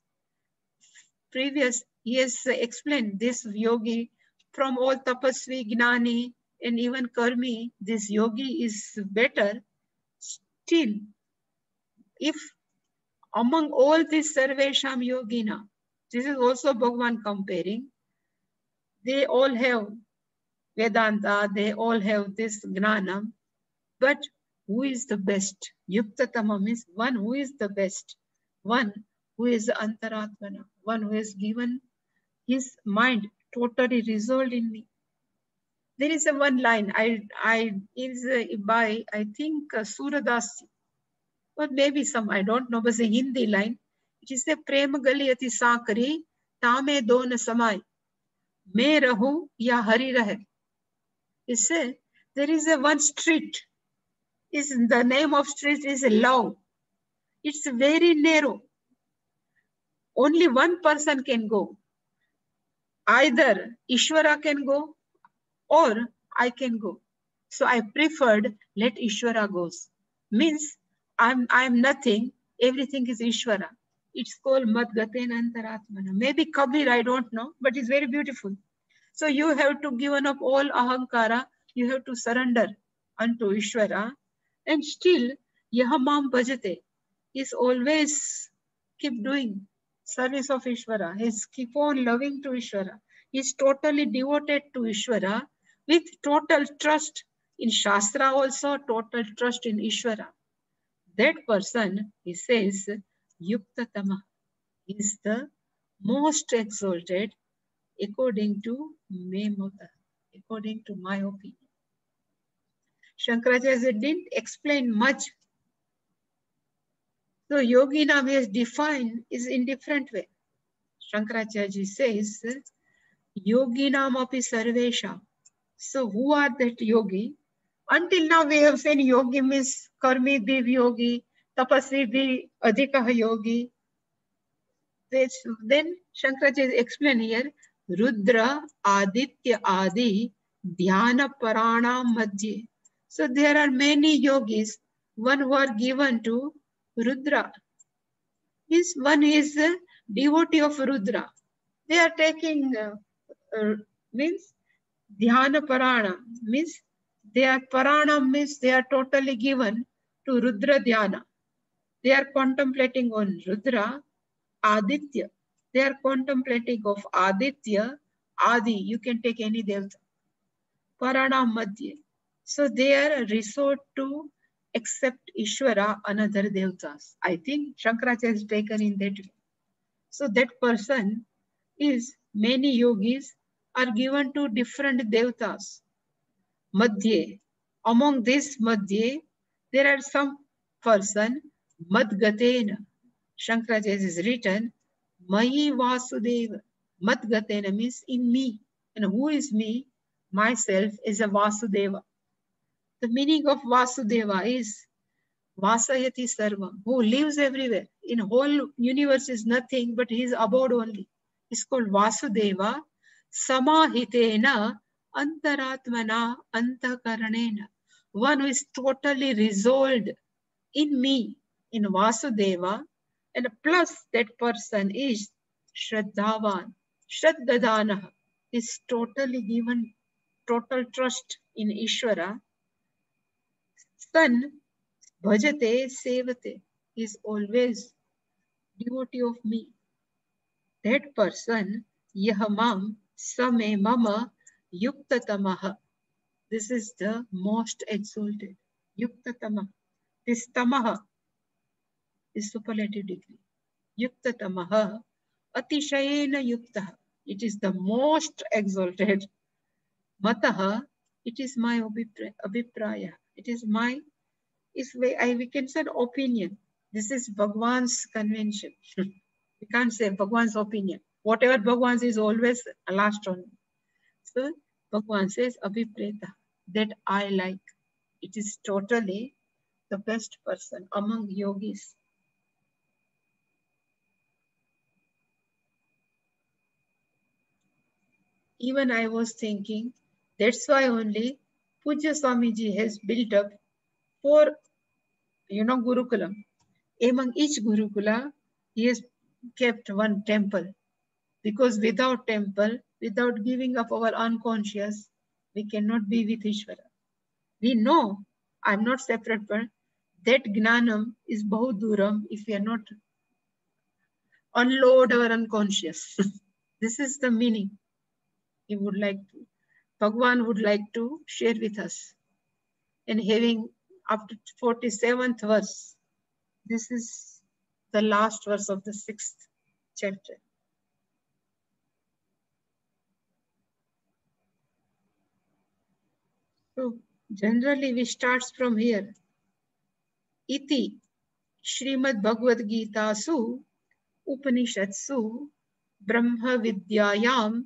Previous, he has explained this yogi from all tapasvi, gnani, and even karmi, this yogi is better. Still, if among all these sarvesham yogina, this is also Bhagavan comparing, they all have Vedanta, they all have this gnanam, but who is the best? Yuktatama means one who is the best, one who is antaratmana, one who has given his mind totally resolved in me. There is a one line is by I think Suradasi, or maybe some, I don't know, but it's a Hindi line. It is a prema gali ati sakari tame don samay me rahu ya hari rahe. It says there is a one street. Is the name of street is love. It's very narrow. Only one person can go. Either Ishvara can go or I can go. So I preferred let Ishvara goes. Means I'm nothing. Everything is Ishvara. It's called Madgaten Antaratmana. Maybe Kabir, I don't know, but it's very beautiful. So you have to give up all ahankara. You have to surrender unto Ishvara. And still, Yahamam Bhajate is always keep doing service of Ishvara. He's keep on loving to Ishvara. He's totally devoted to Ishvara with total trust in Shastra also, total trust in Ishvara. That person, he says, Yuktatama is the most exalted according to me, according to my opinion. Shankaracharya didn't explain much. So Yoginam has defined is in different way. Shankaracharya says, Yoginam api sarvesha. So who are that yogi? Until now we have said yogi means karmi div yogi, tapasvi bhi adhikah yogi. Then Shankaracharya explain here, Rudra, Aditya, Adi, Dhyana, Parana, Madhye. So there are many yogis, one who are given to Rudra. Means one is a devotee of Rudra. They are taking, means Dhyana Parana, means they are Parana, means they are totally given to Rudra Dhyana. They are contemplating on Rudra. Aditya, they are contemplating of Aditya, Adi, you can take any devta. Parana Madhya. So they are resort to accept Ishvara, another devtas. I think Shankaracharya is taken in that way. So that person is, many yogis are given to different devtas. Madhye. Among this Madhye, there are some person, Madgatena. Shankaracharya is written, Mahi Vasudeva. Madgatena means in me. And who is me? Myself is a Vasudeva. The meaning of Vasudeva is Vasayati Sarvam, who lives everywhere. In whole universe is nothing, but he is abode only. It's called Vasudeva. Samahitena Antaratmana Antakaranena. One who is totally resolved in me, in Vasudeva, and plus that person is Shraddhavan. Shraddhadana is totally given total trust in Ishvara. Son, bhajate sevate, is always devotee of me. That person, yahamam same mama yuktatamaha. This is the most exalted. Yuktatama. This tamaha is superlative degree. Yuktatamaha atishayena yuktaha. It is the most exalted. Mataha, it is my abhipraya. It is my, we can say opinion. This is Bhagwan's convention. We can't say Bhagwan's opinion. Whatever Bhagwan is always last on. So Bhagwan says abhipreta, that I like. It is totally the best person among yogis. Even I was thinking, that's why only Pujya Swamiji has built up 4, Gurukulam. Among each Gurukula, he has kept one temple. Because without temple, without giving up our unconscious, we cannot be with Ishvara. We know, I'm not separate, but that Gnanam is Bahuduram if we are not unload our unconscious. This is the meaning he would like to, Bhagwan would like to share with us. And having up to 47th verse, this is the last verse of the 6th chapter. So generally we start from here. Iti Srimad Bhagavad Gita Su Upanishatsu Brahma Vidyayam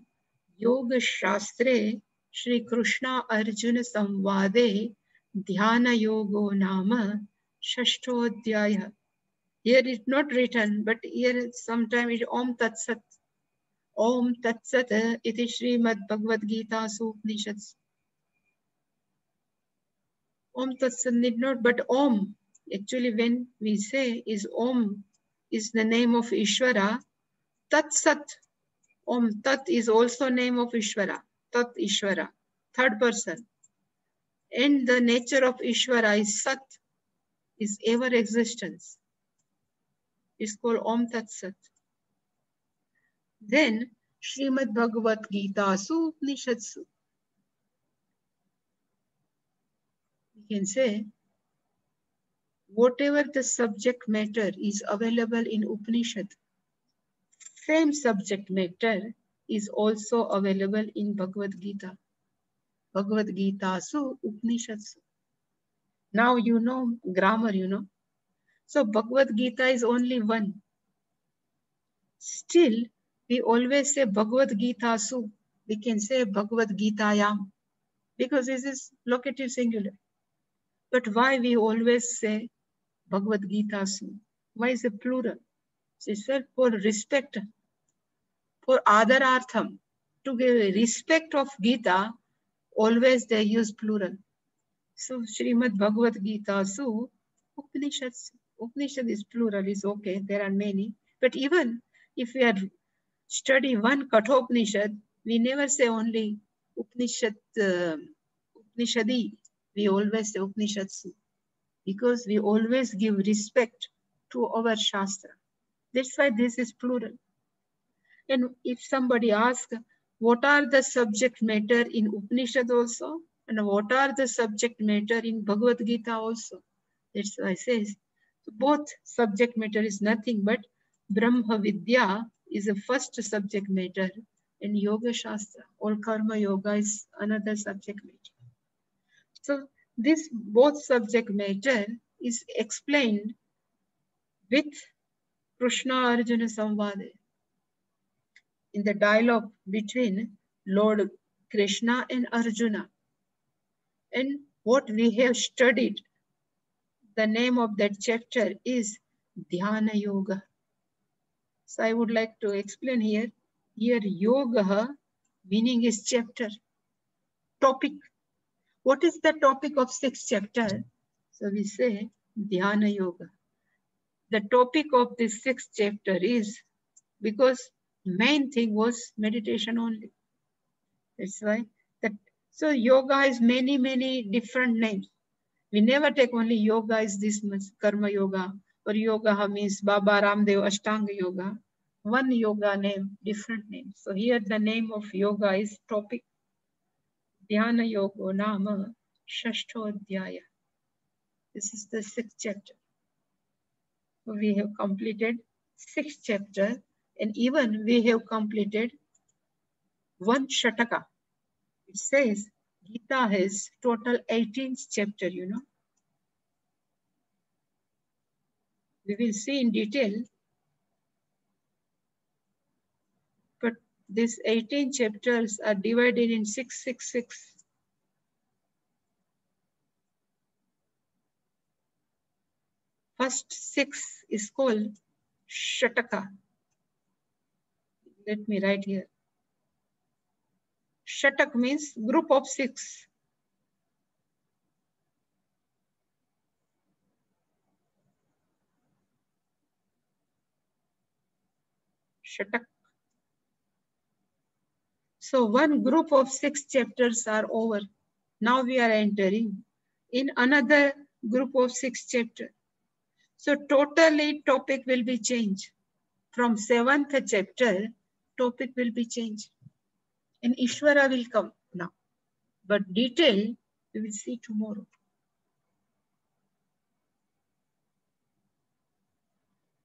Yoga Shastre Shri Krishna Arjuna Samvade Dhyana Yogo Nama Shashtodhyaya. Here it's not written, but here sometime it Om Tat Sat. Om Tat Sat iti Srimad Bhagavad Gita Su Upanishatsu. Om Tat Sat need not, but Om. Actually, when we say is Om is the name of Ishvara, Tat Sat. Om Tat is also name of Ishvara. Tat Ishvara, third person. And the nature of Ishvara is Sat, is ever existence. It's called Om Tat Sat. Then Srimad Bhagavad Gita Su Upanishatsu. We can say whatever the subject matter is available in Upanishad, same subject matter is also available in Bhagavad Gita. Bhagavad Gita Su Upanishatsu. Now you know grammar, So Bhagavad Gita is only one. Still, we always say Bhagavad Gita Su. We can say Bhagavad Gita Yam because this is locative singular. But why we always say Bhagavad Gita Su. Why is it plural? She said for respect, for adarartham, to give respect of Gita, always they use plural. So Srimad Bhagavad Gita Su, Upanishads. Upanishad is plural, is okay, there are many. But even if we are study one Kathopanishad, we never say only Upanishad, Upanishadi. We always say Upanishads, because we always give respect to our Shastra. That's why this is plural. And if somebody asks, what are the subject matter in Upanishad also? And what are the subject matter in Bhagavad Gita also? That's why it says, both subject matter is nothing but Brahma Vidya is the first subject matter, and Yoga Shastra or Karma Yoga is another subject matter. So this both subject matter is explained with Krishna Arjuna Samvada, in the dialogue between Lord Krishna and Arjuna. And what we have studied, the name of that chapter is Dhyana Yoga. So I would like to explain here. Here yoga meaning is chapter, topic. What is the topic of 6th chapter? So we say Dhyana Yoga. The topic of this 6th chapter is, because main thing was meditation only. That's why that. So yoga has many different names. We never take only yoga is this much, Karma Yoga, or yoga means Baba Ramdev Ashtanga Yoga. One yoga name, different names. So here the name of yoga is topic. Dhyana Yoga Nama Shashto Adhyaya. This is the 6th chapter. So we have completed 6th chapter, and even we have completed 1 Shataka. It says Gita has total 18 chapter, you know. We will see in detail. But these 18 chapters are divided in 666. First 6 is called Shataka. Let me write here. Shatak means group of 6. Shatak. So one group of 6 chapters are over. Now we are entering in another group of 6 chapters. So totally topic will be changed. From 7th chapter, topic will be changed. And Ishvara will come now. But detail we will see tomorrow.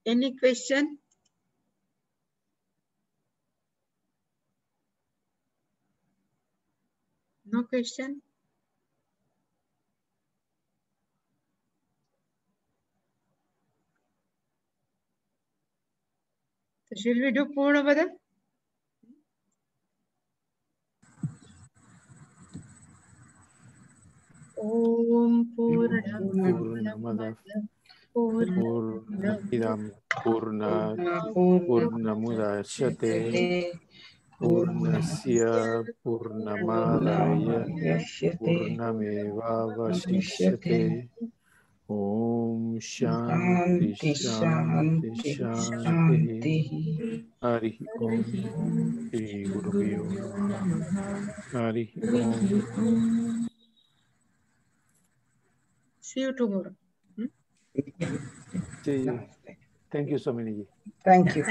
Any question? No question? So shall we do Purnavada? Om Purnamada Purnamidam Purnat Purnamudachyate Purnasya Purnamadaya Purnameva Vasishyate. Om Shanti Shanti Shanti. Hari Om. Shri Gurubhyo Namaha. Hari Om. See you tomorrow. See you. Thank you, Swamiji. Thank you.